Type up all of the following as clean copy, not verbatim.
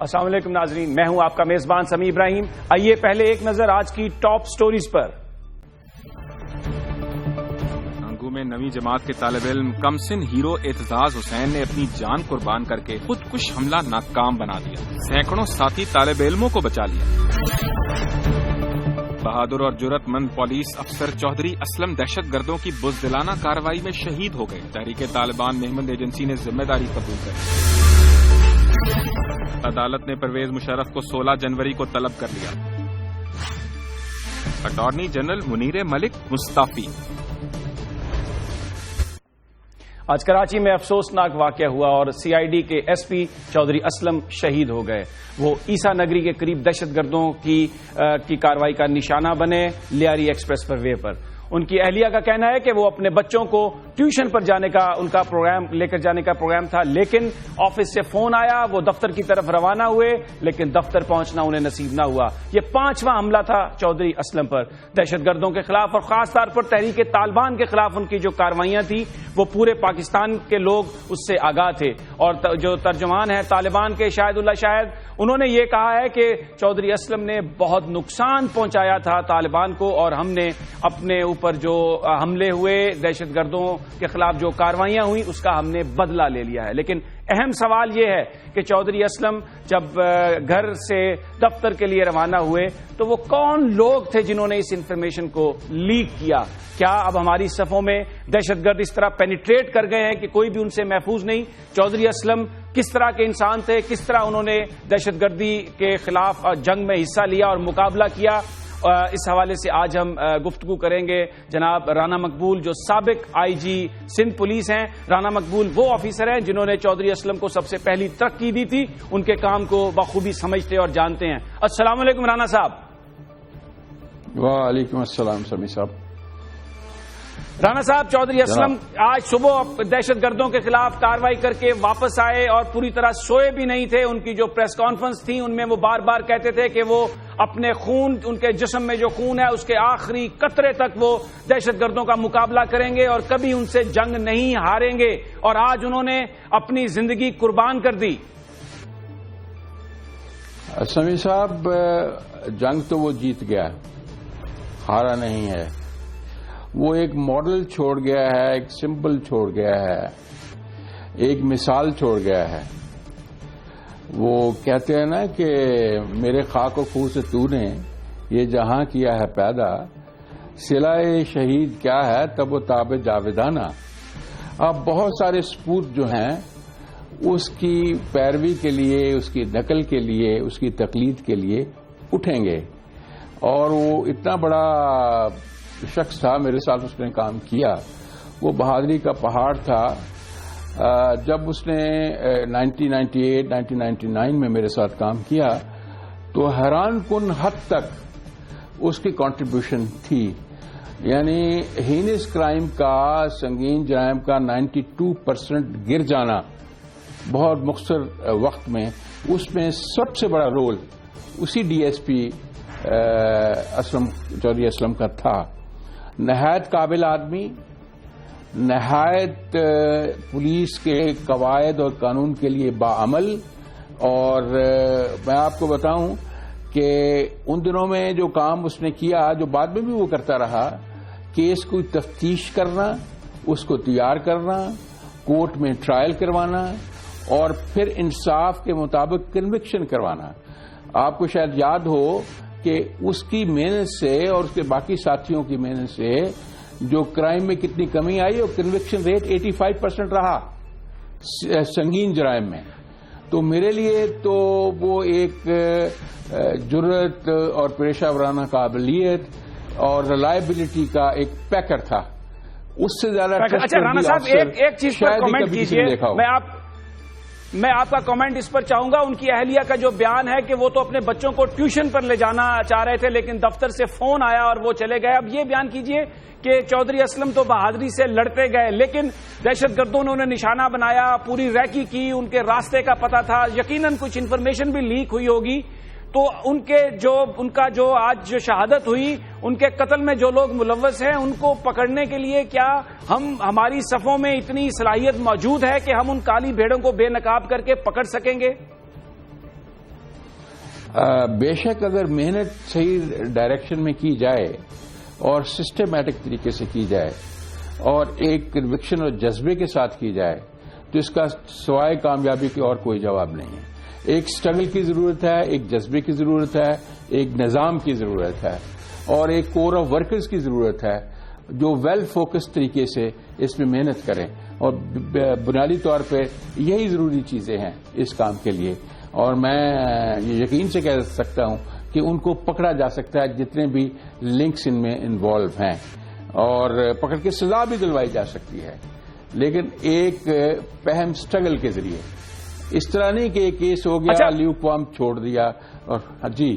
السلام علیکم ناظرین، میں ہوں آپ کا میزبان سمیع ابراہیم۔ آئیے پہلے ایک نظر آج کی ٹاپ سٹوریز پر۔ انگو میں نویں جماعت کے طالب علم کمسن ہیرو اعتزاز حسین نے اپنی جان قربان کر کے خودکش حملہ ناکام بنا دیا، سینکڑوں ساتھی طالب علموں کو بچا لیا۔ بہادر اور جرأت مند پولیس افسر چودھری اسلم دہشت گردوں کی بزدلانہ کارروائی میں شہید ہو گئے، تحریک طالبان مہمند ایجنسی نے ذمہ داری قبول کر۔ عدالت نے پرویز مشرف کو 16 جنوری کو طلب کر لیا۔ اٹارنی جنرل منیر ملک مستعفی۔ آج کراچی میں افسوسناک واقعہ ہوا اور سی آئی ڈی کے ایس پی چودھری اسلم شہید ہو گئے۔ وہ عیسیٰ نگری کے قریب دہشت گردوں کی کارروائی کا نشانہ بنے لیاری ایکسپریس پر وے پر۔ ان کی اہلیہ کا کہنا ہے کہ وہ اپنے بچوں کو ٹیوشن پر جانے کا ان کا پروگرام لے کر جانے کا پروگرام تھا، لیکن آفس سے فون آیا، وہ دفتر کی طرف روانہ ہوئے، لیکن دفتر پہنچنا انہیں نصیب نہ ہوا۔ یہ 5واں حملہ تھا چودھری اسلم پر۔ دہشت گردوں کے خلاف اور خاص طور پر تحریک طالبان کے خلاف ان کی جو کارروائیاں تھیں وہ پورے پاکستان کے لوگ اس سے آگاہ تھے، اور جو ترجمان ہیں طالبان کے شاہد اللہ شاہد، انہوں نے یہ کہا ہے کہ چودھری اسلم نے بہت نقصان پہنچایا تھا طالبان کو، اور ہم نے اپنے اوپر جو حملے ہوئے دہشت گردوں کے خلاف جو کارروائیاں ہوئیں اس کا ہم نے بدلہ لے لیا ہے۔ لیکن اہم سوال یہ ہے کہ چودھری اسلم جب گھر سے دفتر کے لیے روانہ ہوئے تو وہ کون لوگ تھے جنہوں نے اس انفارمیشن کو لیک کیا؟ کیا اب ہماری صفوں میں دہشت گرد اس طرح پینیٹریٹ کر گئے ہیں کہ کوئی بھی ان سے محفوظ نہیں؟ چودھری اسلم کس طرح کے انسان تھے؟ کس طرح انہوں نے دہشت گردی کے خلاف جنگ میں حصہ لیا اور مقابلہ کیا؟ اس حوالے سے آج ہم گفتگو کریں گے جناب رانا مقبول، جو سابق آئی جی سندھ پولیس ہیں۔ رانا مقبول وہ آفیسر ہیں جنہوں نے چودھری اسلم کو سب سے پہلی ترقی دی تھی، ان کے کام کو بخوبی سمجھتے اور جانتے ہیں۔ السلام علیکم رانا صاحب۔ وعلیکم السلام سمیع صاحب۔ رانا صاحب، چودھری اسلم آج صبح دہشت گردوں کے خلاف کارروائی کر کے واپس آئے اور پوری طرح سوئے بھی نہیں تھے۔ ان کی جو پریس کانفرنس تھی ان میں وہ بار بار کہتے تھے کہ وہ اپنے خون، ان کے جسم میں جو خون ہے اس کے آخری قطرے تک وہ دہشت گردوں کا مقابلہ کریں گے اور کبھی ان سے جنگ نہیں ہاریں گے، اور آج انہوں نے اپنی زندگی قربان کر دی۔ سمیع صاحب، جنگ تو وہ جیت گیا، ہارا نہیں ہے۔ وہ ایک ماڈل چھوڑ گیا ہے، ایک سمبل چھوڑ گیا ہے، ایک مثال چھوڑ گیا ہے۔ وہ کہتے ہیں نا کہ میرے خاک و خون سے تو نے یہ جہاں کیا ہے پیدا، صلہ شہید کیا ہے تب و تاب جاویدانہ۔ اب بہت سارے سپوت جو ہیں اس کی پیروی کے لیے، اس کی نقل کے لیے، اس کی تقلید کے لیے اٹھیں گے، اور وہ اتنا بڑا شخص تھا، میرے ساتھ اس نے کام کیا، وہ بہادری کا پہاڑ تھا۔ جب اس نے 1998 1999 میں میرے ساتھ کام کیا تو حیران کن حد تک اس کی کنٹریبیوشن تھی، یعنی ہینس کرائم کا، سنگین جرائم کا 92% گر جانا بہت مختصر وقت میں، اس میں سب سے بڑا رول اسی D S P Chaudhry Aslam کا تھا۔ نہایت قابل آدمی، نہایت پولیس کے قواعد اور قانون کے لیے باعمل، اور میں آپ کو بتاؤں کہ ان دنوں میں جو کام اس نے کیا، جو بعد میں بھی وہ کرتا رہا، کیس کو تفتیش کرنا، اس کو تیار کرنا، کورٹ میں ٹرائل کروانا، اور پھر انصاف کے مطابق کنوکشن کروانا۔ آپ کو شاید یاد ہو کہ اس کی محنت سے اور اس کے باقی ساتھیوں کی محنت سے جو کرائم میں کتنی کمی آئی، اور کنوکشن ریٹ 85% رہا سنگین جرائم میں۔ تو میرے لیے تو وہ ایک جرأت اور پیشہ ورانہ قابلیت اور ریلائبلٹی کا ایک پیکر تھا، اس سے زیادہ۔ اچھا رانا صاحب، ایک چیز پر کمنٹ کیجیے، میں آپ کا کامنٹ اس پر چاہوں گا۔ ان کی اہلیہ کا جو بیان ہے کہ وہ تو اپنے بچوں کو ٹیوشن پر لے جانا چاہ رہے تھے، لیکن دفتر سے فون آیا اور وہ چلے گئے۔ اب یہ بیان کیجئے کہ چودھری اسلم تو بہادری سے لڑتے گئے، لیکن دہشت گردوں نے انہیں نشانہ بنایا، پوری ریکی کی، ان کے راستے کا پتہ تھا، یقیناً کچھ انفارمیشن بھی لیک ہوئی ہوگی، تو ان کا جو آج جو شہادت ہوئی، ان کے قتل میں جو لوگ ملوث ہیں ان کو پکڑنے کے لیے کیا ہماری صفوں میں اتنی صلاحیت موجود ہے کہ ہم ان کالی بھیڑوں کو بے نقاب کر کے پکڑ سکیں گے؟ بے شک اگر محنت صحیح ڈائریکشن میں کی جائے اور سسٹمیٹک طریقے سے کی جائے اور ایک کنوکشن اور جذبے کے ساتھ کی جائے تو اس کا سوائے کامیابی کے اور کوئی جواب نہیں ہے. ایک سٹرگل کی ضرورت ہے, ایک جذبے کی ضرورت ہے, ایک نظام کی ضرورت ہے اور ایک کور آف ورکرز کی ضرورت ہے جو ویل فوکس طریقے سے اس میں محنت کریں, اور بنیادی طور پہ یہی ضروری چیزیں ہیں اس کام کے لیے. اور میں یہ یقین سے کہہ سکتا ہوں کہ ان کو پکڑا جا سکتا ہے جتنے بھی لنکس ان میں انوالو ہیں, اور پکڑ کے سزا بھی دلوائی جا سکتی ہے, لیکن ایک پہم سٹرگل کے ذریعے. اس طرح نہیں کہ ایک کیس ہو گیا لیوک وارم چھوڑ دیا. اور جی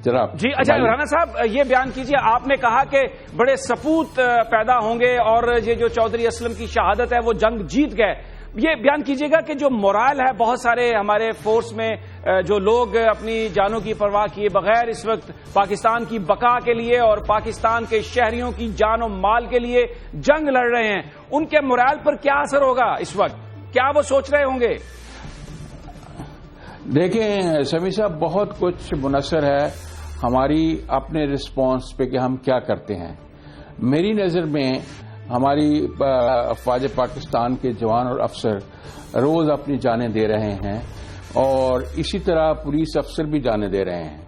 جناب جی اچھا رانا صاحب یہ بیان کیجیے, آپ نے کہا کہ بڑے سپوت پیدا ہوں گے اور یہ جو چودھری اسلم کی شہادت ہے وہ جنگ جیت گئے. یہ بیان کیجیے گا کہ جو مورال ہے بہت سارے ہمارے فورس میں جو لوگ اپنی جانوں کی پرواہ کیے بغیر اس وقت پاکستان کی بقا کے لیے اور پاکستان کے شہریوں کی جان و مال کے لیے جنگ لڑ رہے ہیں, ان کے مورال پر کیا اثر ہوگا اس وقت؟ کیا وہ سوچ رہے ہوں گے؟ دیکھیں سمیع صاحب, بہت کچھ منحصر ہے ہماری اپنے رسپانس پہ کہ ہم کیا کرتے ہیں. میری نظر میں ہماری افواج پاکستان کے جوان اور افسر روز اپنی جانیں دے رہے ہیں اور اسی طرح پولیس افسر بھی جانیں دے رہے ہیں.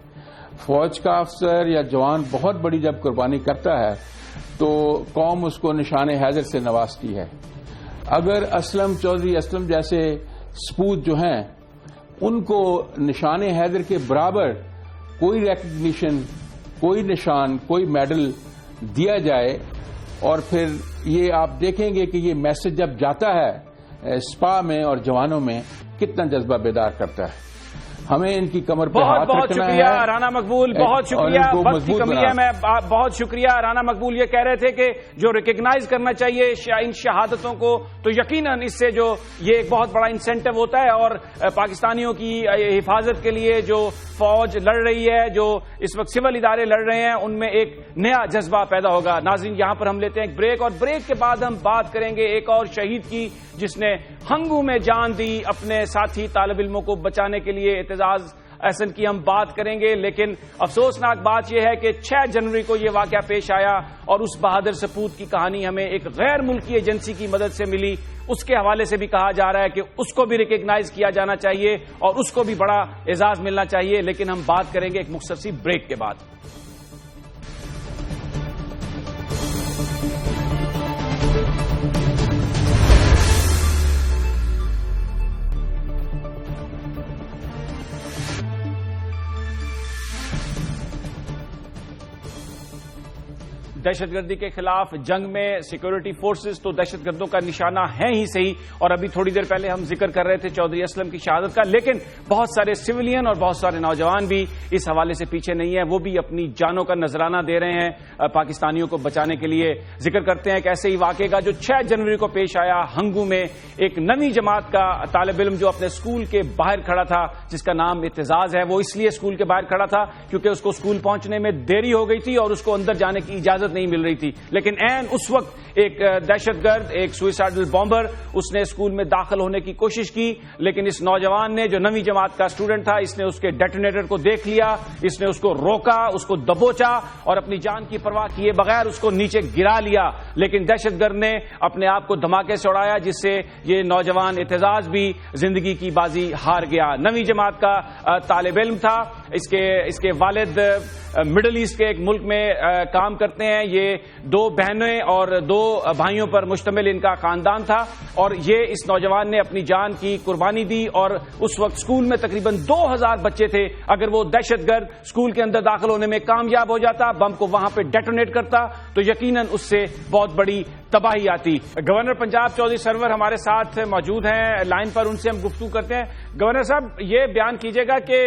فوج کا افسر یا جوان بہت بڑی جب قربانی کرتا ہے تو قوم اس کو نشان حیدر سے نوازتی ہے. اگر چودھری اسلم جیسے سپوت جو ہیں ان کو نشان حیدر کے برابر کوئی ریکگنیشن, کوئی نشان, کوئی میڈل دیا جائے, اور پھر یہ آپ دیکھیں گے کہ یہ میسج جب جاتا ہے سپا میں اور جوانوں میں کتنا جذبہ بیدار کرتا ہے. ہمیں ان کی کمر پہ ہاتھ بہت رکھنا شکریہ ہے. رانا مقبول, بہت شکریہ. وقت کی کمی ہے, میں بہت شکریہ. رانا مقبول یہ کہہ رہے تھے کہ جو ریکگنائز کرنا چاہیے ان شہادتوں کو, تو یقیناً اس سے جو یہ ایک بہت بڑا انسینٹو ہوتا ہے اور پاکستانیوں کی حفاظت کے لیے جو فوج لڑ رہی ہے, جو اس وقت سول ادارے لڑ رہے ہیں, ان میں ایک نیا جذبہ پیدا ہوگا. ناظرین یہاں پر ہم لیتے ہیں ایک بریک, اور بریک کے بعد ہم بات کریں گے ایک اور شہید کی جس نے ہنگو میں جان دی اپنے ساتھی طالب علموں کو بچانے کے لیے. اعتزاز احسن کی ہم بات کریں گے, لیکن افسوسناک بات یہ ہے کہ 6 جنوری کو یہ واقعہ پیش آیا اور اس بہادر سپوت کی کہانی ہمیں ایک غیر ملکی ایجنسی کی مدد سے ملی. اس کے حوالے سے بھی کہا جا رہا ہے کہ اس کو بھی ریکگنائز کیا جانا چاہیے اور اس کو بھی بڑا اعزاز ملنا چاہیے, لیکن ہم بات کریں گے ایک مختصر سی بریک کے بعد. دہشت گردی کے خلاف جنگ میں سیکورٹی فورسز تو دہشت گردوں کا نشانہ ہیں ہی صحیح, اور ابھی تھوڑی دیر پہلے ہم ذکر کر رہے تھے چودھری اسلم کی شہادت کا, لیکن بہت سارے سویلین اور بہت سارے نوجوان بھی اس حوالے سے پیچھے نہیں ہیں. وہ بھی اپنی جانوں کا نذرانہ دے رہے ہیں پاکستانیوں کو بچانے کے لیے. ذکر کرتے ہیں کہ ایسے ہی واقعے کا جو 6 جنوری کو پیش آیا ہنگو میں. ایک نویں جماعت کا طالب علم جو اپنے اسکول کے باہر کھڑا تھا, جس کا نام اعتزاز ہے, وہ اس لیے اسکول کے باہر کھڑا تھا کیونکہ اس کو اسکول پہنچنے میں دیری ہو گئی تھی اور اس کو اندر جانے کی اجازت نہیں مل رہی تھی. لیکن اس وقت ایک دہشت گرد, ایک سوئسائڈل بامبر, اس نے اسکول میں داخل ہونے کی کوشش کی, لیکن اس نوجوان نے جو نویں جماعت کا اسٹوڈنٹ تھا, اس نے اس کے ڈیٹونیٹر کو دیکھ لیا, اس نے اس کو روکا, اس کو دبوچا اور اپنی جان کی پرواہ کیے بغیر اس کو نیچے گرا لیا. لیکن دہشت گرد نے اپنے آپ کو دھماکے سے اڑایا, جس سے یہ نوجوان اعتزاز بھی زندگی کی بازی ہار گیا. نویں جماعت کا طالب علم تھا, اس کے والد مڈل ایسٹ کے ایک ملک میں کام کرتے ہیں. یہ 2 بہنیں اور 2 بھائیوں پر مشتمل ان کا خاندان تھا, اور یہ اس نوجوان نے اپنی جان کی قربانی دی. اور اس وقت اسکول میں تقریباً 2000 بچے تھے. اگر وہ دہشت گرد اسکول کے اندر داخل ہونے میں کامیاب ہو جاتا, بم کو وہاں پہ ڈیٹونیٹ کرتا, تو یقیناً اس سے بہت بڑی تباہی آتی. گورنر پنجاب چودھری سرور ہمارے ساتھ موجود ہیں لائن پر, ان سے ہم گفتگو کرتے ہیں. گورنر صاحب یہ بیان کیجیے گا کہ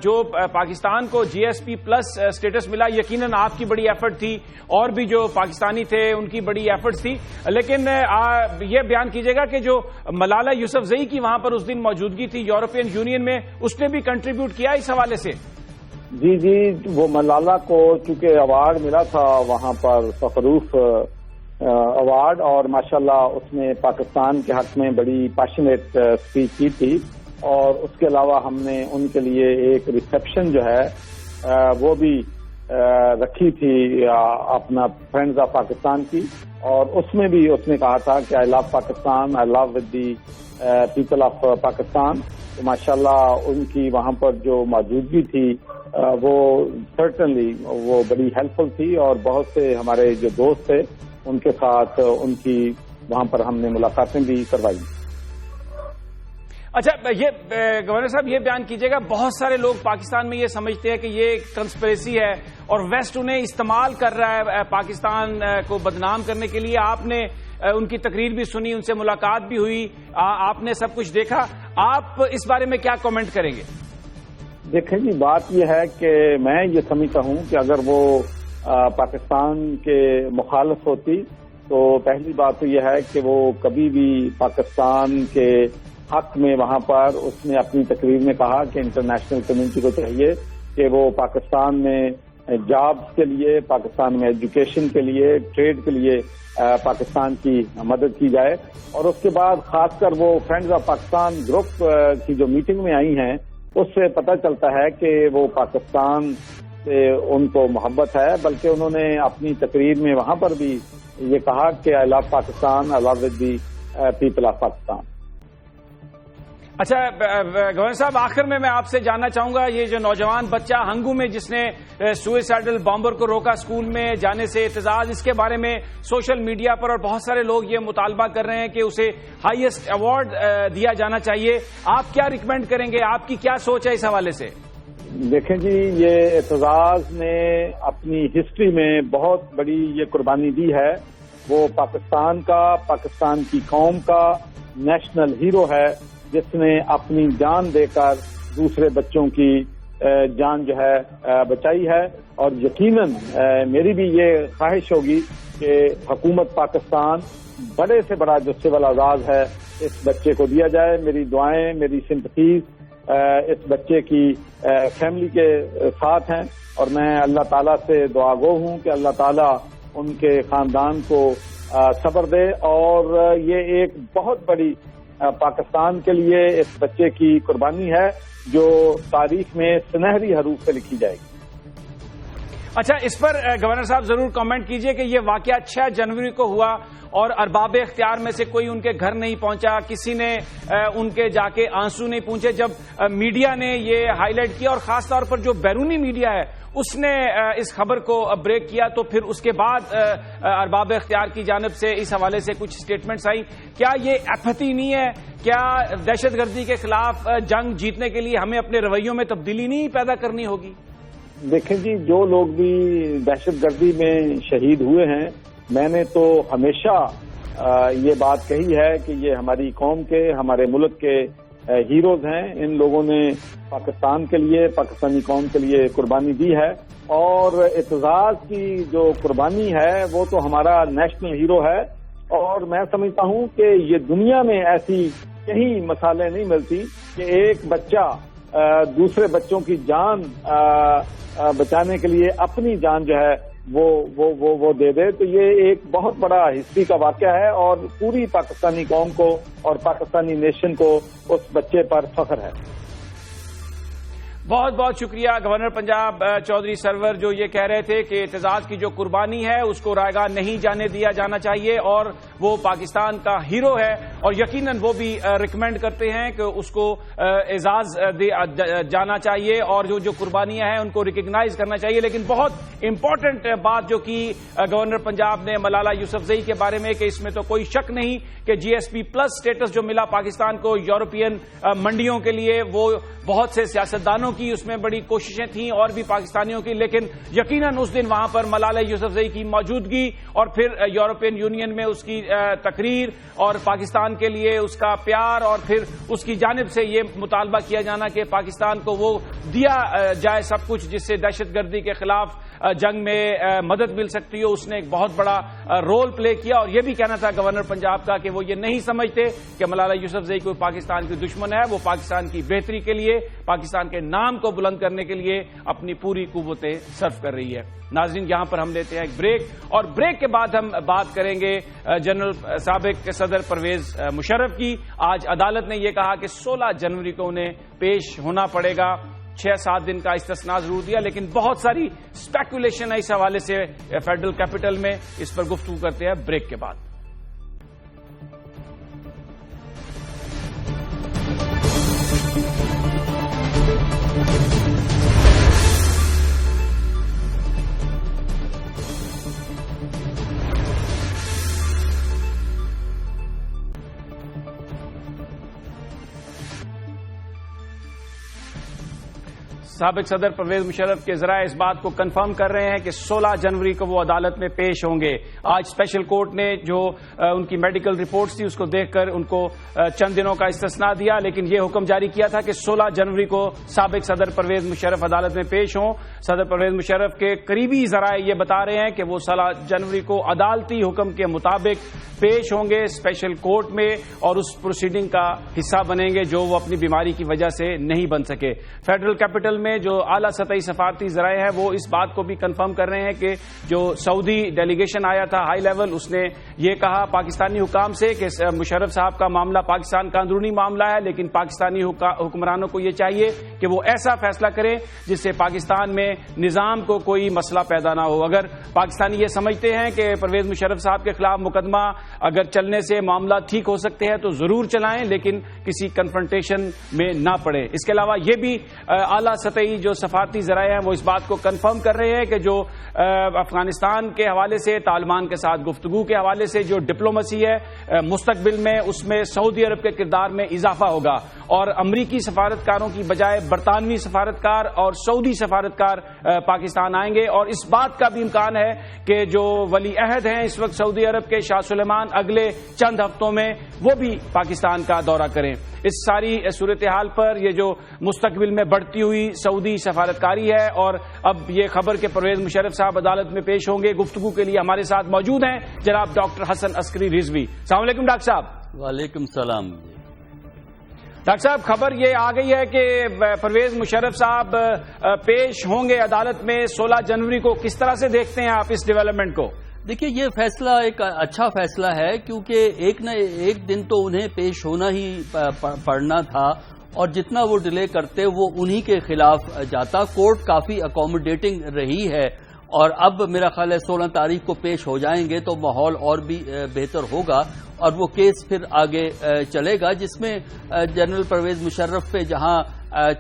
جو پاکستان کو GSP+ اسٹیٹس ملا, یقیناً آپ کی بڑی ایفرٹ تھی اور بھی جو پاکستانی تھے ان کی بڑی ایفرٹس تھی, لیکن یہ بیان کیجیے گا کہ جو ملالہ یوسفزئی کی وہاں پر اس دن موجودگی تھی یورپین یونین میں, اس نے بھی کنٹریبیوٹ کیا اس حوالے سے؟ جی, وہ ملالہ کو چونکہ ایوارڈ ملا تھا وہاں پر فخروف ایوارڈ, اور ماشاءاللہ اس نے پاکستان کے حق میں بڑی پیشنیٹ اسپیچ کی تھی. اور اس کے علاوہ ہم نے ان کے لیے ایک ریسیپشن جو ہے وہ بھی رکھی تھی اپنا فرینڈز آف پاکستان کی، اور اس میں بھی اس نے کہا تھا کہ I love Pakistan, I love with the people of Pakistan. تو ماشاءاللہ ان کی وہاں پر جو موجودگی تھی وہ سرٹنلی وہ بڑی ہیلپ فل تھی، اور بہت سے ہمارے جو دوست تھے ان کے ساتھ ان کی وہاں پر ہم نے ملاقاتیں بھی کروائی. اچھا، یہ گورنر صاحب یہ بیان کیجیے گا، بہت سارے لوگ پاکستان میں یہ سمجھتے ہیں کہ یہ کنسپریسی ہے اور ویسٹ انہیں استعمال کر رہا ہے پاکستان کو بدنام کرنے کے لیے. آپ نے ان کی تقریر بھی سنی، ان سے ملاقات بھی ہوئی، آپ نے سب کچھ دیکھا، آپ اس بارے میں کیا کامنٹ کریں گے؟ دیکھیں جی، بات یہ ہے کہ میں یہ سمجھتا ہوں کہ اگر وہ پاکستان کے مخالف ہوتی تو پہلی بات تو یہ ہے کہ وہ کبھی بھی پاکستان کے حق میں وہاں پر اس نے اپنی تقریر میں کہا کہ انٹرنیشنل کمیونٹی کو چاہیے کہ وہ پاکستان میں جابز کے لیے، پاکستان میں ایجوکیشن کے لیے، ٹریڈ کے لیے پاکستان کی مدد کی جائے. اور اس کے بعد خاص کر وہ فرینڈز آف پاکستان گروپ کی جو میٹنگ میں آئی ہیں اس سے پتہ چلتا ہے کہ وہ پاکستان سے ان کو محبت ہے، بلکہ انہوں نے اپنی تقریر میں وہاں پر بھی یہ کہا کہ I love Pakistan, I love with the people of Pakistan. اچھا گورنر صاحب، آخر میں آپ سے جاننا چاہوں گا، یہ جو نوجوان بچہ ہنگو میں جس نے سوئسائڈل بامبر کو روکا اسکول میں جانے سے اعتزاز، اس کے بارے میں سوشل میڈیا پر اور بہت سارے لوگ یہ مطالبہ کر رہے ہیں کہ اسے ہائیسٹ ایوارڈ دیا جانا چاہیے. آپ کیا ریکمینڈ کریں گے؟ آپ کی کیا سوچ ہے اس حوالے سے؟ دیکھیں جی، یہ اعتزاز نے اپنی ہسٹری میں بہت بڑی یہ قربانی دی ہے. وہ پاکستان کا، پاکستان کی قوم کا نیشنل ہیرو ہے، جس نے اپنی جان دے کر دوسرے بچوں کی جان جو ہے بچائی ہے. اور یقیناً میری بھی یہ خواہش ہوگی کہ حکومت پاکستان بڑے سے بڑا جو سول اعزاز ہے اس بچے کو دیا جائے. میری دعائیں، میری سمپتھیز اس بچے کی فیملی کے ساتھ ہیں، اور میں اللہ تعالیٰ سے دعا گو ہوں کہ اللہ تعالیٰ ان کے خاندان کو صبر دے. اور یہ ایک بہت بڑی پاکستان کے لیے اس بچے کی قربانی ہے جو تاریخ میں سنہری حروف سے لکھی جائے گی. اچھا، اس پر گورنر صاحب ضرور کامنٹ کیجئے کہ یہ واقعہ 6 جنوری کو ہوا اور ارباب اختیار میں سے کوئی ان کے گھر نہیں پہنچا، کسی نے ان کے جا کے آنسو نہیں پہنچے. جب میڈیا نے یہ ہائی لائٹ کیا اور خاص طور پر جو بیرونی میڈیا ہے اس نے اس خبر کو بریک کیا، تو پھر اس کے بعد ارباب اختیار کی جانب سے اس حوالے سے کچھ سٹیٹمنٹس آئی. کیا یہ ایپتھی نہیں ہے؟ کیا دہشت گردی کے خلاف جنگ جیتنے کے لیے ہمیں اپنے رویوں میں تبدیلی نہیں پیدا کرنی ہوگی؟ دیکھیں جی، جو لوگ بھی دہشت گردی میں شہید ہوئے ہیں، میں نے تو ہمیشہ یہ بات کہی ہے کہ یہ ہماری قوم کے، ہمارے ملک کے ہیروز ہیں. ان لوگوں نے پاکستان کے لیے، پاکستانی قوم کے لیے قربانی دی ہے، اور اعتزاز کی جو قربانی ہے وہ تو ہمارا نیشنل ہیرو ہے. اور میں سمجھتا ہوں کہ یہ دنیا میں ایسی کہیں مثالیں نہیں ملتی کہ ایک بچہ دوسرے بچوں کی جان بچانے کے لیے اپنی جان جو ہے وہ دے دے. تو یہ ایک بہت بڑا ہسٹری کا واقعہ ہے، اور پوری پاکستانی قوم کو اور پاکستانی نیشن کو اس بچے پر فخر ہے. بہت بہت شکریہ گورنر پنجاب چودھری سرور، جو یہ کہہ رہے تھے کہ اعتزاز کی جو قربانی ہے اس کو رائے گاہ نہیں جانے دیا جانا چاہیے اور وہ پاکستان کا ہیرو ہے، اور یقیناً وہ بھی ریکمینڈ کرتے ہیں کہ اس کو اعزاز جانا چاہیے اور جو قربانیاں ہیں ان کو ریکگنائز کرنا چاہیے. لیکن بہت امپورٹنٹ بات جو کی گورنر پنجاب نے ملالہ یوسفزئی کے بارے میں کہ اس میں تو کوئی شک نہیں کہ جی ایس پی پلس سٹیٹس جو ملا پاکستان کو یورپین منڈیوں کے لیے، وہ بہت سے سیاستدانوں کی اس میں بڑی کوششیں تھیں اور بھی پاکستانیوں کی، لیکن یقیناً اس دن وہاں پر ملالہ یوسفزئی کی موجودگی اور پھر یورپین یونین میں اس کی تقریر اور پاکستان کے لیے اس کا پیار، اور پھر اس کی جانب سے یہ مطالبہ کیا جانا کہ پاکستان کو وہ دیا جائے سب کچھ جس سے دہشت گردی کے خلاف جنگ میں مدد مل سکتی ہو، اس نے ایک بہت بڑا رول پلے کیا. اور یہ بھی کہنا تھا گورنر پنجاب کا کہ وہ یہ نہیں سمجھتے کہ ملالہ یوسفزئی کوئی پاکستان کی دشمن ہے. وہ پاکستان کی بہتری کے لیے، پاکستان کے نام کو بلند کرنے کے لیے اپنی پوری قوتیں صرف کر رہی ہے. ناظرین، یہاں پر ہم لیتے ہیں ایک بریک، اور بریک کے بعد ہم بات کریں گے جنرل سابق صدر پرویز مشرف کی. آج عدالت نے یہ کہا کہ 16 جنوری کو انہیں پیش ہونا پڑے گا. 6-7 دن کا استثناء ضرور دیا، لیکن بہت ساری اسپیکولیشن ہے اس حوالے سے فیڈرل کیپٹل میں. اس پر گفتگو کرتے ہیں بریک کے بعد. سابق صدر پرویز مشرف کے ذرائع اس بات کو کنفرم کر رہے ہیں کہ 16 جنوری کو وہ عدالت میں پیش ہوں گے. آج اسپیشل کورٹ نے جو ان کی میڈیکل رپورٹس تھی اس کو دیکھ کر ان کو چند دنوں کا استثناء دیا، لیکن یہ حکم جاری کیا تھا کہ 16 جنوری کو سابق صدر پرویز مشرف عدالت میں پیش ہوں. صدر پرویز مشرف کے قریبی ذرائع یہ بتا رہے ہیں کہ وہ 16 جنوری کو عدالتی حکم کے مطابق پیش ہوں گے اسپیشل کورٹ میں، اور اس پروسیڈنگ کا حصہ بنیں گے جو وہ اپنی بیماری کی وجہ سے نہیں بن سکے. فیڈرل کیپٹل میں جو اعلیٰ سطحی سفارتی ذرائع ہیں وہ اس بات کو بھی کنفرم کر رہے ہیں کہ جو سعودی ڈیلیگیشن آیا تھا ہائی لیول، اس نے یہ کہا پاکستانی حکام سے کہ مشرف صاحب کا معاملہ پاکستان کا اندرونی معاملہ ہے، لیکن پاکستانی حکمرانوں کو یہ چاہیے کہ وہ ایسا فیصلہ کریں جس سے پاکستان میں نظام کو کوئی مسئلہ پیدا نہ ہو. اگر پاکستانی یہ سمجھتے ہیں کہ پرویز مشرف صاحب کے خلاف مقدمہ اگر چلنے سے معاملہ ٹھیک ہو سکتے ہیں تو ضرور چلائیں، لیکن کسی کنفرنٹیشن میں نہ پڑے. اس کے علاوہ یہ بھی اعلیٰ سطحی جو سفارتی ذرائع ہیں وہ اس بات کو کنفرم کر رہے ہیں کہ جو افغانستان کے حوالے سے، طالبان کے ساتھ گفتگو کے حوالے سے جو ڈپلومیسی ہے مستقبل میں، اس میں سعودی عرب کے کردار میں اضافہ ہوگا، اور امریکی سفارتکاروں کی بجائے برطانوی سفارتکار اور سعودی سفارتکار پاکستان آئیں گے. اور اس بات کا بھی امکان ہے کہ جو ولی عہد ہیں اس وقت سعودی عرب کے شاہ سلیمان اگلے چند ہفتوں میں وہ بھی پاکستان کا دورہ کریں. اس ساری صورتحال پر یہ جو مستقبل میں بڑھتی ہوئی سعودی سفارتکاری ہے، اور اب یہ خبر کہ پرویز مشرف صاحب عدالت میں پیش ہوں گے، گفتگو کے لیے ہمارے ساتھ موجود ہیں جناب ڈاکٹر حسن عسکری رضوی. السلام علیکم ڈاکٹر صاحب. وعلیکم السلام. ڈاکٹر صاحب، خبر یہ آ گئی ہے کہ پرویز مشرف صاحب پیش ہوں گے عدالت میں 16 جنوری کو. کس طرح سے دیکھتے ہیں آپ اس ڈیولپمنٹ کو؟ دیکھیے، یہ فیصلہ ایک اچھا فیصلہ ہے، کیونکہ ایک نہ ایک دن تو انہیں پیش ہونا ہی پڑنا تھا، اور جتنا وہ ڈیلے کرتے وہ انہی کے خلاف جاتا. کورٹ کافی اکوموڈیٹنگ رہی ہے، اور اب میرا خیال ہے 16 تاریخ کو پیش ہو جائیں گے تو ماحول اور بھی بہتر ہوگا، اور وہ کیس پھر آگے چلے گا، جس میں جنرل پرویز مشرف پہ جہاں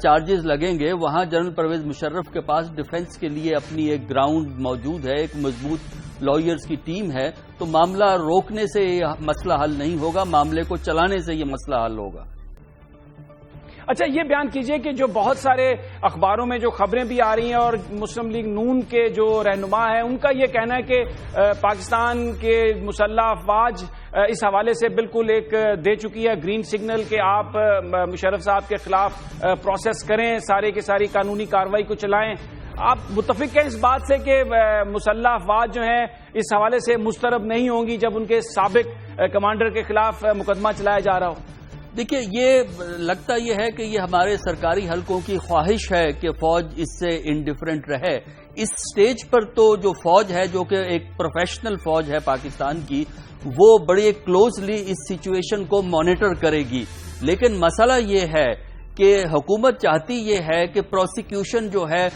چارجز لگیں گے وہاں جنرل پرویز مشرف کے پاس ڈیفنس کے لیے اپنی ایک گراؤنڈ موجود ہے، ایک مضبوط لائرز کی ٹیم ہے. تو معاملہ روکنے سے یہ مسئلہ حل نہیں ہوگا، معاملے کو چلانے سے یہ مسئلہ حل ہوگا. اچھا، یہ بیان کیجئے کہ جو بہت سارے اخباروں میں جو خبریں بھی آ رہی ہیں، اور مسلم لیگ نون کے جو رہنما ہیں ان کا یہ کہنا ہے کہ پاکستان کے مسلح افواج اس حوالے سے بالکل ایک دے چکی ہے گرین سگنل کہ آپ مشرف صاحب کے خلاف پروسیس کریں، سارے کے ساری قانونی کارروائی کو چلائیں. آپ متفق ہیں اس بات سے کہ مسلح افواج جو ہیں اس حوالے سے مسترب نہیں ہوں گی جب ان کے سابق کمانڈر کے خلاف مقدمہ چلایا جا رہا ہو؟ دیکھیے، یہ لگتا یہ ہے کہ یہ ہمارے سرکاری حلقوں کی خواہش ہے کہ فوج اس سے انڈیفرنٹ رہے. اس سٹیج پر تو جو فوج ہے، جو کہ ایک پروفیشنل فوج ہے پاکستان کی، وہ بڑی کلوزلی اس سچویشن کو مانیٹر کرے گی. لیکن مسئلہ یہ ہے کہ حکومت چاہتی یہ ہے کہ پروسیکیوشن جو ہے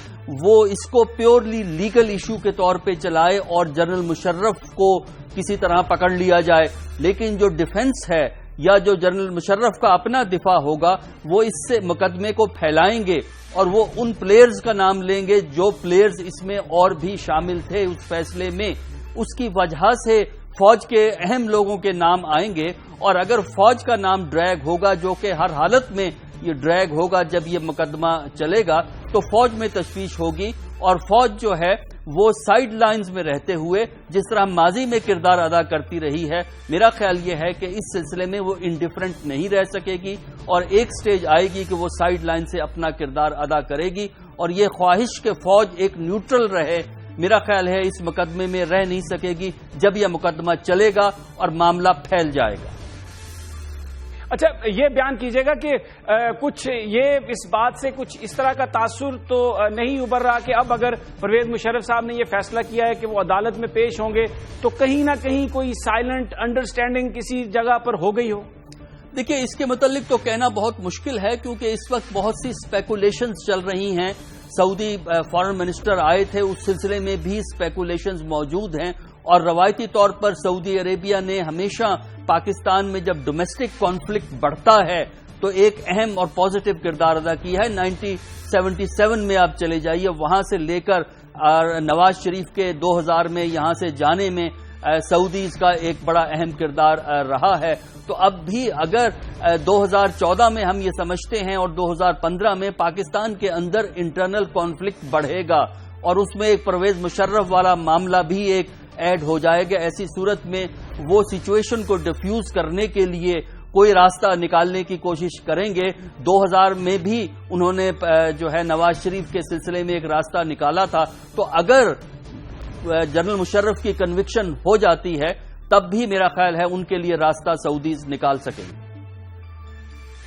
وہ اس کو پیورلی لیگل ایشو کے طور پہ چلائے اور جنرل مشرف کو کسی طرح پکڑ لیا جائے. لیکن جو ڈیفنس ہے یا جو جنرل مشرف کا اپنا دفاع ہوگا وہ اس سے مقدمے کو پھیلائیں گے، اور وہ ان پلیئرز کا نام لیں گے جو پلیئرز اس میں اور بھی شامل تھے اس فیصلے میں. اس کی وجہ سے فوج کے اہم لوگوں کے نام آئیں گے، اور اگر فوج کا نام ڈریگ ہوگا، جو کہ ہر حالت میں یہ ڈریگ ہوگا جب یہ مقدمہ چلے گا، تو فوج میں تشویش ہوگی، اور فوج جو ہے وہ سائیڈ لائنز میں رہتے ہوئے جس طرح ماضی میں کردار ادا کرتی رہی ہے، میرا خیال یہ ہے کہ اس سلسلے میں وہ انڈیفرنٹ نہیں رہ سکے گی، اور ایک سٹیج آئے گی کہ وہ سائیڈ لائن سے اپنا کردار ادا کرے گی. اور یہ خواہش کہ فوج ایک نیوٹرل رہے میرا خیال ہے اس مقدمے میں رہ نہیں سکے گی جب یہ مقدمہ چلے گا اور معاملہ پھیل جائے گا۔ اچھا، یہ بیان کیجئے گا کہ کچھ یہ اس بات سے کچھ اس طرح کا تاثر تو نہیں ابھر رہا کہ اب اگر پرویز مشرف صاحب نے یہ فیصلہ کیا ہے کہ وہ عدالت میں پیش ہوں گے تو کہیں نہ کہیں کوئی سائلنٹ انڈرسٹینڈنگ کسی جگہ پر ہو گئی ہو؟ دیکھیے، اس کے متعلق تو کہنا بہت مشکل ہے کیونکہ اس وقت بہت سی اسپیکولیشنز چل رہی ہیں۔ سعودی فارن منسٹر آئے تھے، اس سلسلے میں بھی اسپیکولیشنز موجود ہیں، اور روایتی طور پر سعودی عربیہ نے ہمیشہ پاکستان میں جب ڈومیسٹک کانفلکٹ بڑھتا ہے تو ایک اہم اور پازیٹو کردار ادا کیا ہے۔ 1977 میں آپ چلے جائیے، وہاں سے لے کر نواز شریف کے 2000 میں یہاں سے جانے میں سعودیز کا ایک بڑا اہم کردار رہا ہے۔ تو اب بھی اگر 2014 میں ہم یہ سمجھتے ہیں اور 2015 میں پاکستان کے اندر انٹرنل کانفلکٹ بڑھے گا اور اس میں ایک پرویز مشرف والا معاملہ بھی ایک ایڈ ہو جائے گا، ایسی صورت میں وہ سچویشن کو ڈیفیوز کرنے کے لیے کوئی راستہ نکالنے کی کوشش کریں گے۔ 2000 میں بھی انہوں نے جو ہے نواز شریف کے سلسلے میں ایک راستہ نکالا تھا، تو اگر جنرل مشرف کی کنوکشن ہو جاتی ہے تب بھی میرا خیال ہے ان کے لیے راستہ سعودیز نکال سکیں گے۔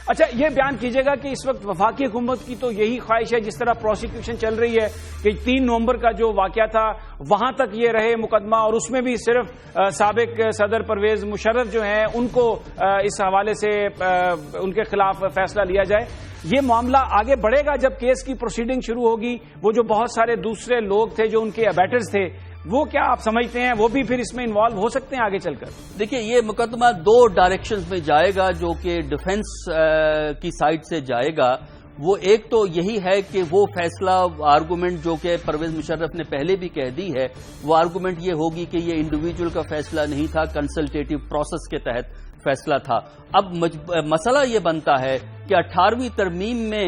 اچھا، یہ بیان کیجئے گا کہ اس وقت وفاقی حکومت کی تو یہی خواہش ہے، جس طرح پروسیکیوشن چل رہی ہے کہ 3 نومبر کا جو واقعہ تھا وہاں تک یہ رہے مقدمہ، اور اس میں بھی صرف سابق صدر پرویز مشرف جو ہیں ان کو اس حوالے سے ان کے خلاف فیصلہ لیا جائے۔ یہ معاملہ آگے بڑھے گا جب کیس کی پروسیڈنگ شروع ہوگی، وہ جو بہت سارے دوسرے لوگ تھے جو ان کے ابیٹرز تھے، وہ کیا آپ سمجھتے ہیں وہ بھی پھر اس میں انوالو ہو سکتے ہیں آگے چل کر؟ دیکھیے، یہ مقدمہ 2 ڈائریکشنز میں جائے گا جو کہ ڈیفنس کی سائٹ سے جائے گا۔ وہ ایک تو یہی ہے کہ وہ فیصلہ آرگومنٹ جو کہ پرویز مشرف نے پہلے بھی کہہ دی ہے، وہ آرگومنٹ یہ ہوگی کہ یہ انڈیویجول کا فیصلہ نہیں تھا، کنسلٹیٹو پروسیس کے تحت فیصلہ تھا۔ اب مسئلہ یہ بنتا ہے کہ 18ویں ترمیم میں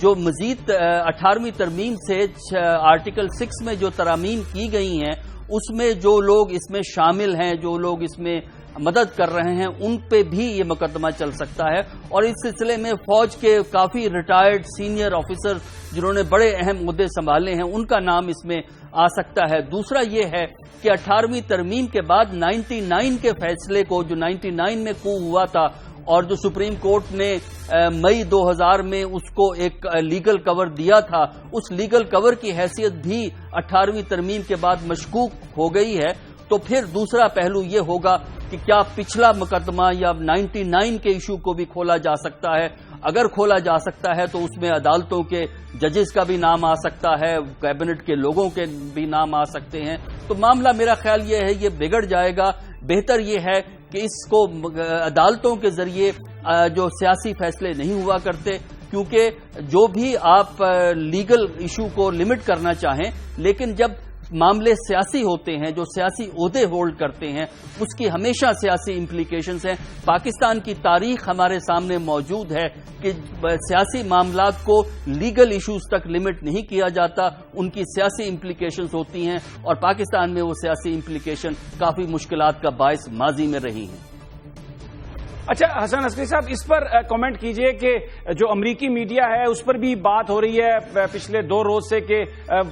جو مزید 18ویں ترمیم سے آرٹیکل 6 میں جو ترامیم کی گئی ہیں، اس میں جو لوگ اس میں شامل ہیں، جو لوگ اس میں مدد کر رہے ہیں، ان پہ بھی یہ مقدمہ چل سکتا ہے، اور اس سلسلے میں فوج کے کافی ریٹائرڈ سینئر آفیسر جنہوں نے بڑے اہم عہدے سنبھالے ہیں ان کا نام اس میں آ سکتا ہے۔ دوسرا یہ ہے کہ 18ویں ترمیم کے بعد 99 کے فیصلے کو، جو 99 میں کو ہوا تھا اور جو سپریم کورٹ نے مئی 2000 میں اس کو ایک لیگل کور دیا تھا، اس لیگل کور کی حیثیت بھی 18ویں ترمیم کے بعد مشکوک ہو گئی ہے۔ تو پھر دوسرا پہلو یہ ہوگا کہ کیا پچھلا مقدمہ یا 99 کے ایشو کو بھی کھولا جا سکتا ہے۔ اگر کھولا جا سکتا ہے تو اس میں عدالتوں کے ججز کا بھی نام آ سکتا ہے، کیبنٹ کے لوگوں کے بھی نام آ سکتے ہیں، تو معاملہ میرا خیال یہ ہے یہ بگڑ جائے گا۔ بہتر یہ ہے کہ اس کو عدالتوں کے ذریعے جو سیاسی فیصلے نہیں ہوا کرتے، کیونکہ جو بھی آپ لیگل ایشو کو لمٹ کرنا چاہیں، لیکن جب معاملے سیاسی ہوتے ہیں، جو سیاسی عہدے ہولڈ کرتے ہیں، اس کی ہمیشہ سیاسی امپلیکیشنز ہیں۔ پاکستان کی تاریخ ہمارے سامنے موجود ہے کہ سیاسی معاملات کو لیگل ایشوز تک لمٹ نہیں کیا جاتا، ان کی سیاسی امپلیکیشنز ہوتی ہیں، اور پاکستان میں وہ سیاسی امپلیکیشن کافی مشکلات کا باعث ماضی میں رہی ہیں۔ اچھا حسن عسکری صاحب، اس پر کامنٹ کیجئے کہ جو امریکی میڈیا ہے اس پر بھی بات ہو رہی ہے پچھلے 2 روز سے کہ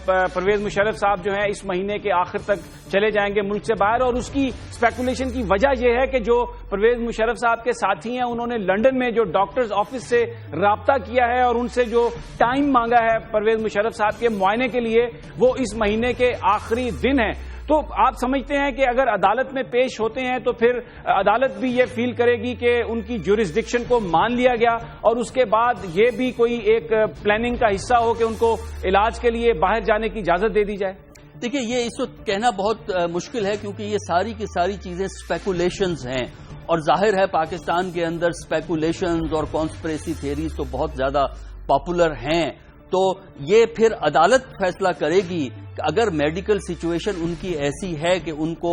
پرویز مشرف صاحب جو ہیں اس مہینے کے آخر تک چلے جائیں گے ملک سے باہر، اور اس کی اسپیکولیشن کی وجہ یہ ہے کہ جو پرویز مشرف صاحب کے ساتھی ہیں انہوں نے لنڈن میں جو ڈاکٹرز آفس سے رابطہ کیا ہے اور ان سے جو ٹائم مانگا ہے پرویز مشرف صاحب کے معائنے کے لیے، وہ اس مہینے کے آخری دن ہے۔ تو آپ سمجھتے ہیں کہ اگر عدالت میں پیش ہوتے ہیں تو پھر عدالت بھی یہ فیل کرے گی کہ ان کی جورسڈکشن کو مان لیا گیا، اور اس کے بعد یہ بھی کوئی ایک پلاننگ کا حصہ ہو کہ ان کو علاج کے لیے باہر جانے کی اجازت دے دی جائے؟ دیکھیے، یہ اس وقت کہنا بہت مشکل ہے کیونکہ یہ ساری کی ساری چیزیں سپیکولیشنز ہیں، اور ظاہر ہے پاکستان کے اندر سپیکولیشنز اور کانسپریسی تھیریز تو بہت زیادہ پاپولر ہیں۔ تو یہ پھر عدالت فیصلہ کرے گی کہ اگر میڈیکل سچویشن ان کی ایسی ہے کہ ان کو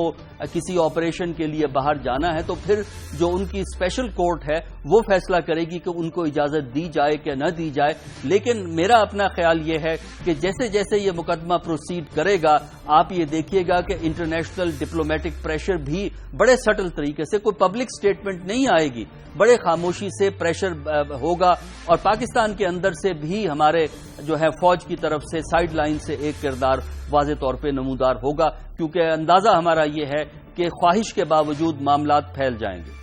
کسی آپریشن کے لیے باہر جانا ہے، تو پھر جو ان کی اسپیشل کورٹ ہے وہ فیصلہ کرے گی کہ ان کو اجازت دی جائے کہ نہ دی جائے۔ لیکن میرا اپنا خیال یہ ہے کہ جیسے جیسے یہ مقدمہ پروسیڈ کرے گا، آپ یہ دیکھیے گا کہ انٹرنیشنل ڈپلومیٹک پریشر بھی بڑے سٹل طریقے سے، کوئی پبلک سٹیٹمنٹ نہیں آئے گی، بڑے خاموشی سے پریشر ہوگا، اور پاکستان کے اندر سے بھی ہمارے جو ہے فوج کی طرف سے سائیڈ لائن سے ایک کردار واضح طور پہ نمودار ہوگا، کیونکہ اندازہ ہمارا یہ ہے کہ خواہش کے باوجود معاملات پھیل جائیں گے۔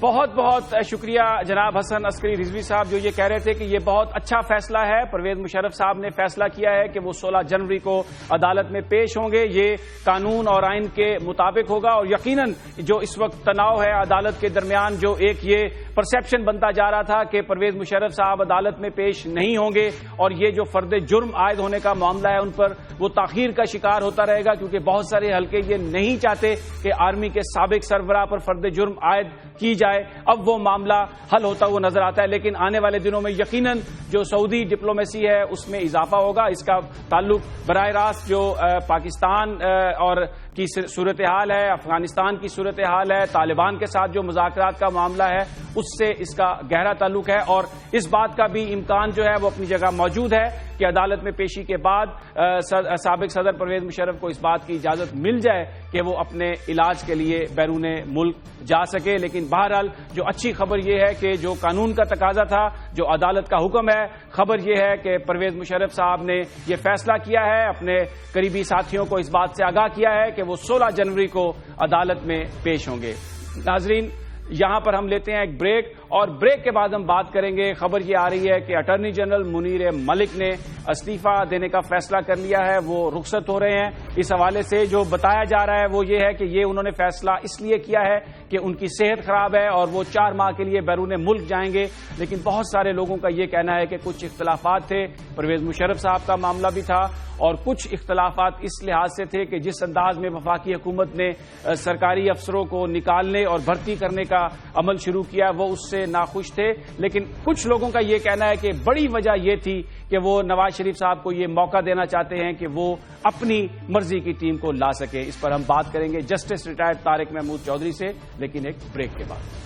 بہت بہت شکریہ جناب حسن عسکری رضوی صاحب، جو یہ کہہ رہے تھے کہ یہ بہت اچھا فیصلہ ہے۔ پرویز مشرف صاحب نے فیصلہ کیا ہے کہ وہ 16 جنوری کو عدالت میں پیش ہوں گے، یہ قانون اور آئین کے مطابق ہوگا، اور یقیناً جو اس وقت تناؤ ہے عدالت کے درمیان، جو ایک یہ پرسیپشن بنتا جا رہا تھا کہ پرویز مشرف صاحب عدالت میں پیش نہیں ہوں گے اور یہ جو فرد جرم عائد ہونے کا معاملہ ہے ان پر وہ تاخیر کا شکار ہوتا رہے گا، کیونکہ بہت سارے حلقے یہ نہیں چاہتے کہ آرمی کے سابق سربراہ پر فرد جرم عائد کی جائے۔ اب وہ معاملہ حل ہوتا ہوا نظر آتا ہے، لیکن آنے والے دنوں میں یقیناً جو سعودی ڈپلومیسی ہے اس میں اضافہ ہوگا۔ اس کا تعلق براہ راست جو پاکستان اور کی صورتحال ہے، افغانستان کی صورتحال ہے، طالبان کے ساتھ جو مذاکرات کا معاملہ ہے اس سے اس کا گہرا تعلق ہے، اور اس بات کا بھی امکان جو ہے وہ اپنی جگہ موجود ہے کہ عدالت میں پیشی کے بعد سابق صدر پرویز مشرف کو اس بات کی اجازت مل جائے کہ وہ اپنے علاج کے لیے بیرون ملک جا سکے۔ لیکن بہرحال جو اچھی خبر یہ ہے کہ جو قانون کا تقاضا تھا، جو عدالت کا حکم ہے، خبر یہ ہے کہ پرویز مشرف صاحب نے یہ فیصلہ کیا ہے، اپنے قریبی ساتھیوں کو اس بات سے آگاہ کیا ہے کہ وہ 16 جنوری کو عدالت میں پیش ہوں گے۔ ناظرین، یہاں پر ہم لیتے ہیں ایک بریک، اور بریک کے بعد ہم بات کریں گے۔ خبر یہ آ رہی ہے کہ اٹارنی جنرل منیر ملک نے استعفیٰ دینے کا فیصلہ کر لیا ہے، وہ رخصت ہو رہے ہیں۔ اس حوالے سے جو بتایا جا رہا ہے وہ یہ ہے کہ یہ انہوں نے فیصلہ اس لیے کیا ہے کہ ان کی صحت خراب ہے اور وہ 4 ماہ کے لیے بیرون ملک جائیں گے، لیکن بہت سارے لوگوں کا یہ کہنا ہے کہ کچھ اختلافات تھے، پرویز مشرف صاحب کا معاملہ بھی تھا، اور کچھ اختلافات اس لحاظ سے تھے کہ جس انداز میں وفاقی حکومت نے سرکاری افسروں کو نکالنے اور بھرتی کرنے کا عمل شروع کیا وہ اس سے ناخوش تھے۔ لیکن کچھ لوگوں کا یہ کہنا ہے کہ بڑی وجہ یہ تھی کہ وہ نواز شریف صاحب کو یہ موقع دینا چاہتے ہیں کہ وہ اپنی مرضی کی ٹیم کو لا سکیں۔ اس پر ہم بات کریں گے جسٹس ریٹائرڈ طارق محمود چودھری سے، لیکن ایک بریک کے بعد۔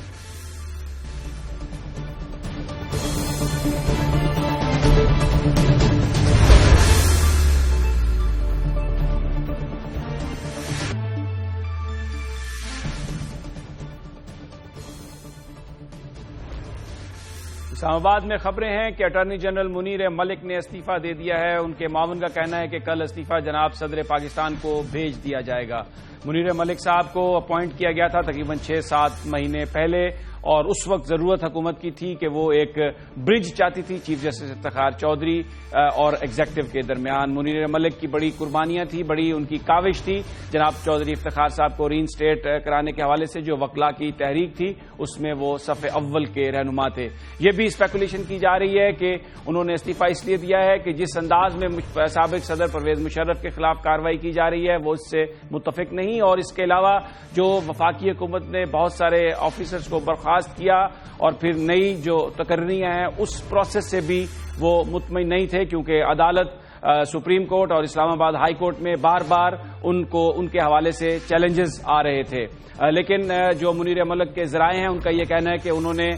اسلام آباد میں خبریں ہیں کہ اٹارنی جنرل منیر ملک نے استعفیٰ دے دیا ہے۔ ان کے معاون کا کہنا ہے کہ کل استعفیٰ جناب صدر پاکستان کو بھیج دیا جائے گا۔ منیر ملک صاحب کو اپوائنٹ کیا گیا تھا تقریباً 6-7 مہینے پہلے، اور اس وقت ضرورت حکومت کی تھی کہ وہ ایک برج چاہتی تھی چیف جسٹس افتخار چودھری اور ایگزیکٹو کے درمیان۔ منیر ملک کی بڑی قربانیاں تھیں، بڑی ان کی کاوش تھی جناب چودھری افتخار صاحب کو ری انسٹیٹ کرانے کے حوالے سے۔ جو وکلا کی تحریک تھی اس میں وہ صف اول کے رہنما تھے۔ یہ بھی اسپیکولیشن کی جا رہی ہے کہ انہوں نے استعفیٰ اس لیے دیا ہے کہ جس انداز میں سابق صدر پرویز مشرف کے خلاف کارروائی کی جا رہی ہے وہ اس سے متفق نہیں، اور اس کے علاوہ جو وفاقی حکومت نے بہت سارے آفیسرز کو برخاست کیا اور پھر نئی جو تقرریاں ہیں اس پروسیس سے بھی وہ مطمئن نہیں تھے، کیونکہ عدالت سپریم کورٹ اور اسلام آباد ہائی کورٹ میں بار بار ان کے حوالے سے چیلنجز آ رہے تھے۔ لیکن جو منیر ملک کے ذرائع ہیں ان کا یہ کہنا ہے کہ انہوں نے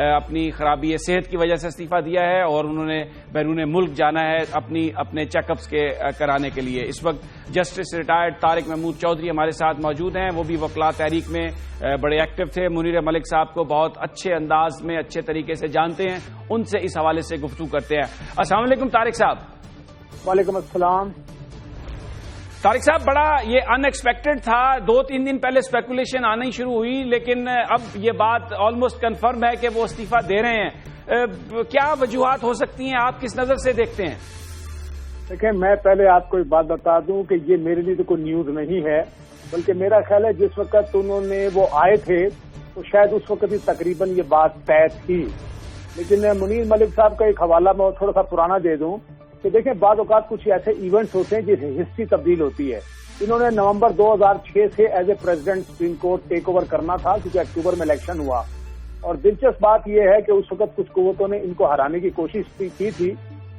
اپنی خرابی صحت کی وجہ سے استعفیٰ دیا ہے اور انہوں نے بیرون ملک جانا ہے اپنے چیک اپس کے کرانے کے لیے۔ اس وقت جسٹس ریٹائرڈ طارق محمود چودھری ہمارے ساتھ موجود ہیں، وہ بھی وکلا تحریک میں بڑے ایکٹیو تھے، منیر ملک صاحب کو بہت اچھے انداز میں اچھے طریقے سے جانتے ہیں، ان سے اس حوالے سے گفتگو کرتے ہیں۔ السلام علیکم طارق صاحب۔ وعلیکم السلام۔ طارق صاحب، بڑا یہ ان ایکسپیکٹڈ تھا، 2-3 دن پہلے اسپیکولیشن آنا ہی شروع ہوئی، لیکن اب یہ بات آلموسٹ کنفرم ہے کہ وہ استعفیٰ دے رہے ہیں۔ کیا وجوہات ہو سکتی ہیں، آپ کس نظر سے دیکھتے ہیں؟ دیکھیں، میں پہلے آپ کو ایک بات بتا دوں کہ یہ میرے لیے تو کوئی نیوز نہیں ہے، بلکہ میرا خیال ہے جس وقت انہوں نے وہ آئے تھے تو شاید اس وقت ہی تقریباً یہ بات طے تھی۔ لیکن منیر ملک صاحب کا ایک حوالہ میں تھوڑا سا پرانا دے دوں کہ دیکھیں، بعض اوقات کچھ ایسے ایونٹس ہوتے ہیں جس سے ہسٹری تبدیل ہوتی ہے۔ انہوں نے نومبر 2006 سے as a president supreme court take over کرنا تھا، کیونکہ اکتوبر میں الیکشن ہوا، اور دلچسپ بات یہ ہے کہ اس وقت کچھ قوتوں نے ان کو ہرانے کی کوشش کی تھی،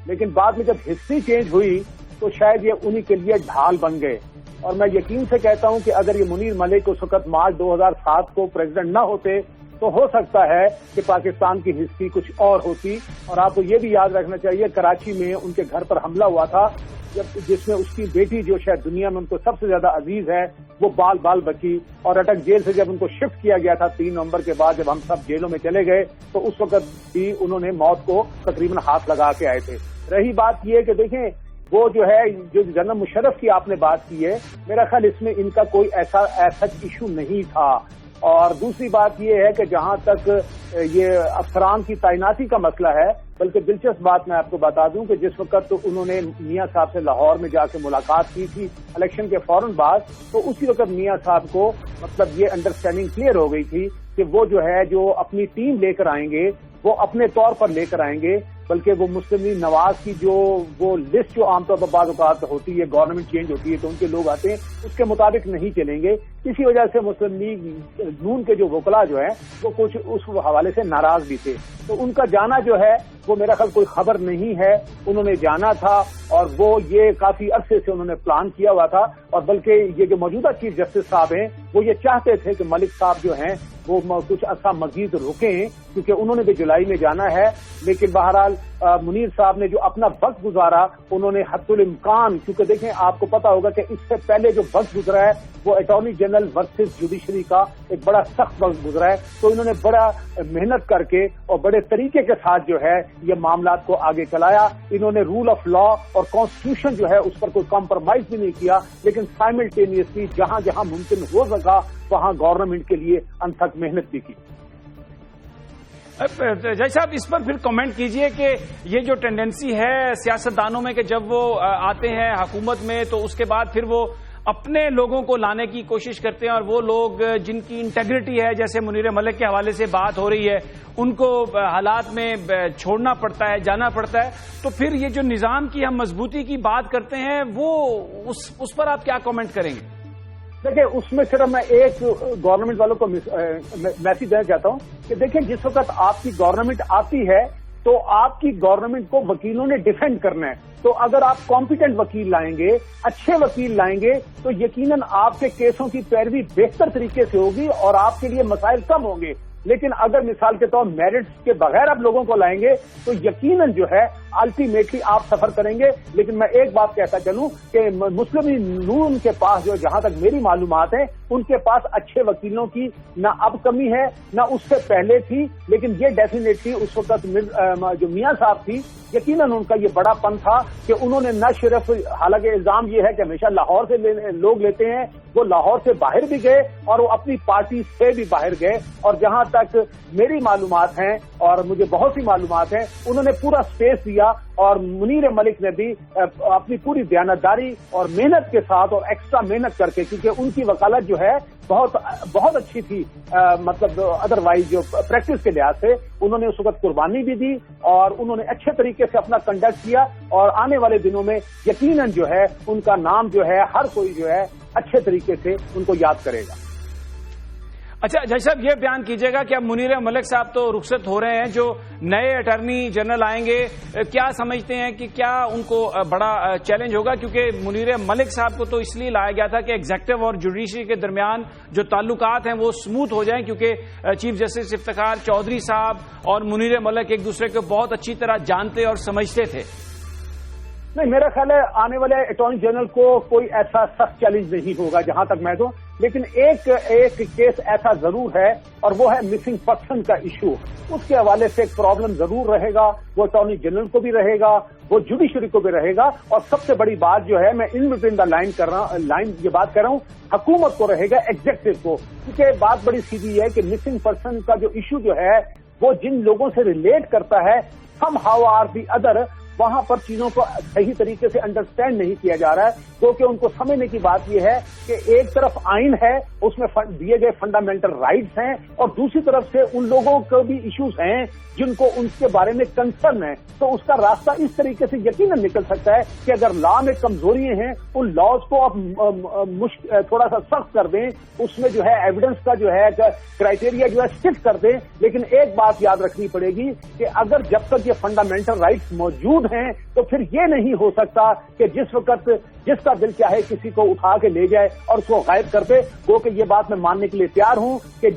لیکن بعد میں جب ہسٹری چینج ہوئی تو شاید یہ انہی کے لیے ڈھال بن گئے۔ اور میں یقین سے کہتا ہوں کہ اگر یہ منیر ملک اس وقت مارچ 2007 کو پریزیڈنٹ نہ ہوتے تو ہو سکتا ہے کہ پاکستان کی ہسٹری کچھ اور ہوتی۔ اور آپ کو یہ بھی یاد رکھنا چاہیے، کراچی میں ان کے گھر پر حملہ ہوا تھا، جس میں اس کی بیٹی جو شاید دنیا میں ان کو سب سے زیادہ عزیز ہے وہ بال بچی، اور اٹک جیل سے جب ان کو شفٹ کیا گیا تھا 3 نومبر کے بعد جب ہم سب جیلوں میں چلے گئے تو اس وقت بھی انہوں نے موت کو تقریباً ہاتھ لگا کے آئے تھے۔ رہی بات یہ کہ دیکھیں وہ جو ہے جو جنرل مشرف کی آپ نے بات کی ہے، میرا خیال اس میں ان کا کوئی ایسا ایشو نہیں تھا. اور دوسری بات یہ ہے کہ جہاں تک یہ افسران کی تعیناتی کا مسئلہ ہے، بلکہ دلچسپ بات میں آپ کو بتا دوں کہ جس وقت انہوں نے میاں صاحب سے لاہور میں جا کے ملاقات کی تھی الیکشن کے فوراً بعد، تو اسی وقت میاں صاحب کو مطلب یہ انڈرسٹینڈنگ کلیئر ہو گئی تھی کہ وہ جو ہے جو اپنی ٹیم لے کر آئیں گے وہ اپنے طور پر لے کر آئیں گے، بلکہ وہ مسلم لیگ نواز کی جو وہ لسٹ جو عام طور پر بعض اوقات ہوتی ہے، گورنمنٹ چینج ہوتی ہے تو ان کے لوگ آتے ہیں، اس کے مطابق نہیں چلیں گے. اسی وجہ سے مسلم لیگ نون کے جو وکلا جو ہیں وہ کچھ اس حوالے سے ناراض بھی تھے. تو ان کا جانا جو ہے وہ میرا خیال کوئی خبر نہیں ہے، انہوں نے جانا تھا اور وہ یہ کافی عرصے سے انہوں نے پلان کیا ہوا تھا. اور بلکہ یہ جو موجودہ چیف جسٹس صاحب ہیں وہ یہ چاہتے تھے کہ ملک صاحب جو ہیں وہ کچھ عرصہ مزید رکیں، کیونکہ انہوں نے بھی جولائی میں جانا ہے. لیکن بہرحال منیر صاحب نے جو اپنا وقت گزارا انہوں نے حد الامکان، کیونکہ دیکھیں آپ کو پتا ہوگا کہ اس سے پہلے جو وقت گزرا ہے وہ اٹارنی جنرل ورسز جوڈیشری کا ایک بڑا سخت وقت گزرا ہے. تو انہوں نے بڑا محنت کر کے اور بڑے طریقے کے ساتھ جو ہے یہ معاملات کو آگے چلایا. انہوں نے رول آف لا اور کانسٹیٹیوشن جو ہے اس پر کوئی کمپرومائز بھی نہیں کیا، لیکن سائملٹینیسلی جہاں جہاں ممکن ہو سکا وہاں گورنمنٹ کے لیے انتھک محنت بھی کی. جج صاحب اس پر پھر کمنٹ کیجئے کہ یہ جو ٹینڈنسی ہے سیاستدانوں میں کہ جب وہ آتے ہیں حکومت میں تو اس کے بعد پھر وہ اپنے لوگوں کو لانے کی کوشش کرتے ہیں، اور وہ لوگ جن کی انٹیگریٹی ہے، جیسے منیر ملک کے حوالے سے بات ہو رہی ہے، ان کو حالات میں چھوڑنا پڑتا ہے، جانا پڑتا ہے. تو پھر یہ جو نظام کی ہم مضبوطی کی بات کرتے ہیں وہ اس پر آپ کیا کامنٹ کریں گے؟ دیکھیں اس میں صرف میں ایک گورنمنٹ والوں کو میسج دینا چاہتا ہوں کہ دیکھیں جس وقت آپ کی گورنمنٹ آتی ہے تو آپ کی گورنمنٹ کو وکیلوں نے ڈیفینڈ کرنا ہے. تو اگر آپ کمپیٹنٹ وکیل لائیں گے، اچھے وکیل لائیں گے تو یقیناً آپ کے کیسوں کی پیروی بہتر طریقے سے ہوگی اور آپ کے لیے مسائل کم ہوں گے. لیکن اگر مثال کے طور میرٹس کے بغیر آپ لوگوں کو لائیں گے تو یقیناً جو ہے الٹیمیٹلی آپ سفر کریں گے. لیکن میں ایک بات کہتا چلوں کہ مسلم نون کے پاس جو جہاں تک میری معلومات ہیں ان کے پاس اچھے وکیلوں کی نہ اب کمی ہے نہ اس سے پہلے تھی. لیکن یہ ڈیفینیٹلی اس وقت جو میاں صاحب تھی یقیناً ان کا یہ بڑا پن تھا کہ انہوں نے نہ صرف، حالانکہ الزام یہ ہے کہ ہمیشہ لاہور سے لوگ لیتے ہیں، وہ لاہور سے باہر بھی گئے اور وہ اپنی پارٹی سے بھی باہر گئے. اور جہاں تک میری معلومات ہیں اور مجھے بہت سی معلومات ہیں انہوں نے پورا اسپیس دیا اور منیر ملک نے بھی اپنی پوری دیانتداری اور محنت کے ساتھ اور ایکسٹرا محنت کر کے، کیونکہ ان کی وکالت جو ہے بہت اچھی تھی، مطلب ادروائز جو پریکٹس کے لحاظ سے انہوں نے اس وقت قربانی بھی دی اور انہوں نے اچھے طریقے سے اپنا کنڈکٹ کیا. اور آنے والے دنوں میں یقیناً جو ہے ان کا نام جو ہے ہر کوئی جو ہے اچھے طریقے سے ان کو یاد کرے گا. اچھا جج صاحب یہ بیان کیجیے گا کہ اب منیر ملک صاحب تو رخصت ہو رہے ہیں، جو نئے اٹارنی جنرل آئیں گے کیا سمجھتے ہیں کہ کیا ان کو بڑا چیلنج ہوگا؟ کیونکہ منیر ملک صاحب کو تو اس لیے لایا گیا تھا کہ ایگزیکٹو اور جوڈیشری کے درمیان جو تعلقات ہیں وہ اسموتھ ہو جائیں، کیونکہ چیف جسٹس افتخار چودھری صاحب اور منیر ملک ایک دوسرے کو بہت اچھی طرح جانتے اور سمجھتے تھے. نہیں، میرا خیال ہے آنے والے اٹارنی جنرل کو کوئی ایسا سخت چیلنج نہیں ہوگا جہاں تک میں تو. لیکن ایک کیس ایسا ضرور ہے اور وہ ہے مسنگ پرسن کا ایشو. اس کے حوالے سے ایک پرابلم ضرور رہے گا، وہ اٹارنی جنرل کو بھی رہے گا، وہ جوڈیشری کو بھی رہے گا. اور سب سے بڑی بات جو ہے میں ان بٹوین دا لائن یہ بات کر رہا ہوں، حکومت کو رہے گا، ایگزیکٹو کو. کیونکہ بات بڑی سیدھی ہے کہ مسنگ پرسن کا جو ایشو جو ہے وہ جن لوگوں سے ریلیٹ کرتا ہے somehow are the other, وہاں پر چیزوں کو صحیح طریقے سے انڈرسٹینڈ نہیں کیا جا رہا ہے. کیونکہ ان کو سمجھنے کی بات یہ ہے کہ ایک طرف آئین ہے، اس میں دیے گئے فنڈامنٹل رائٹس ہیں، اور دوسری طرف سے ان لوگوں کو بھی ایشوز ہیں جن کو ان کے بارے میں کنسرن ہے. تو اس کا راستہ اس طریقے سے یقیناً نکل سکتا ہے کہ اگر لا میں کمزوریاں ہیں ان لاز کو آپ تھوڑا سا سخت کر دیں، اس میں جو ہے ایویڈنس کا جو ہے کرائٹیریا جو ہے اسٹرکٹ کر دیں. لیکن ایک بات یاد رکھنی پڑے گی کہ اگر جب تک یہ فنڈامنٹل رائٹس موجود ہیں تو پھر یہ نہیں ہو سکتا کہ جس وقت جس کا دل چاہے کسی کو اٹھا کے لے جائے اور اس کو غائب کر دے. وہ کہ یہ بات میں ماننے کے لیے تیار ہوں کہ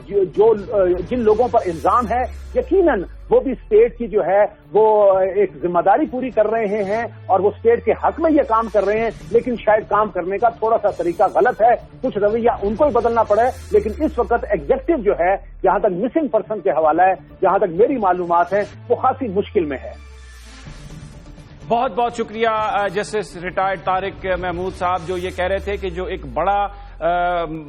جن لوگوں پر الزام ہے یقیناً وہ بھی اسٹیٹ کی جو ہے وہ ایک ذمہ داری پوری کر رہے ہیں اور وہ اسٹیٹ کے حق میں یہ کام کر رہے ہیں. لیکن شاید کام کرنے کا تھوڑا سا طریقہ غلط ہے، کچھ رویہ ان کو ہی بدلنا پڑے. لیکن اس وقت ایگزیکٹو جو ہے جہاں تک مسنگ پرسن کے حوالہ ہے، جہاں تک میری معلومات ہیں، وہ خاصی مشکل میں ہے. بہت بہت شکریہ جسٹس ریٹائرڈ طارق محمود صاحب، جو یہ کہہ رہے تھے کہ جو ایک بڑا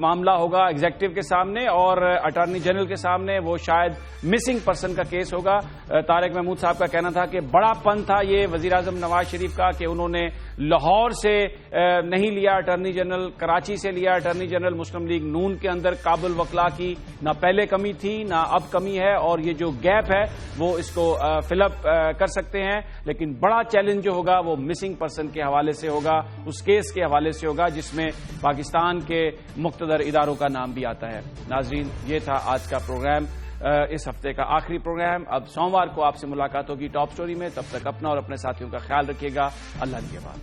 معاملہ ہوگا ایگزیکٹو کے سامنے اور اٹارنی جنرل کے سامنے، وہ شاید مسنگ پرسن کا کیس ہوگا۔ طارق محمود صاحب کا کہنا تھا کہ بڑا پن تھا یہ وزیراعظم نواز شریف کا کہ انہوں نے لاہور سے نہیں لیا اٹارنی جنرل، کراچی سے لیا اٹارنی جنرل۔ مسلم لیگ نون کے اندر قابل وکلا کی نہ پہلے کمی تھی نہ اب کمی ہے، اور یہ جو گیپ ہے وہ اس کو فل اپ کر سکتے ہیں، لیکن بڑا چیلنج جو ہوگا وہ مسنگ پرسن کے حوالے سے ہوگا، اس کیس کے حوالے سے ہوگا جس میں پاکستان کے مقتدر اداروں کا نام بھی آتا ہے۔ ناظرین، یہ تھا آج کا پروگرام، اس ہفتے کا آخری پروگرام۔ اب سوموار کو آپ سے ملاقات ہوگی ٹاپ سٹوری میں، تب تک اپنا اور اپنے ساتھیوں کا خیال رکھیے گا۔ اللہ نگہبان۔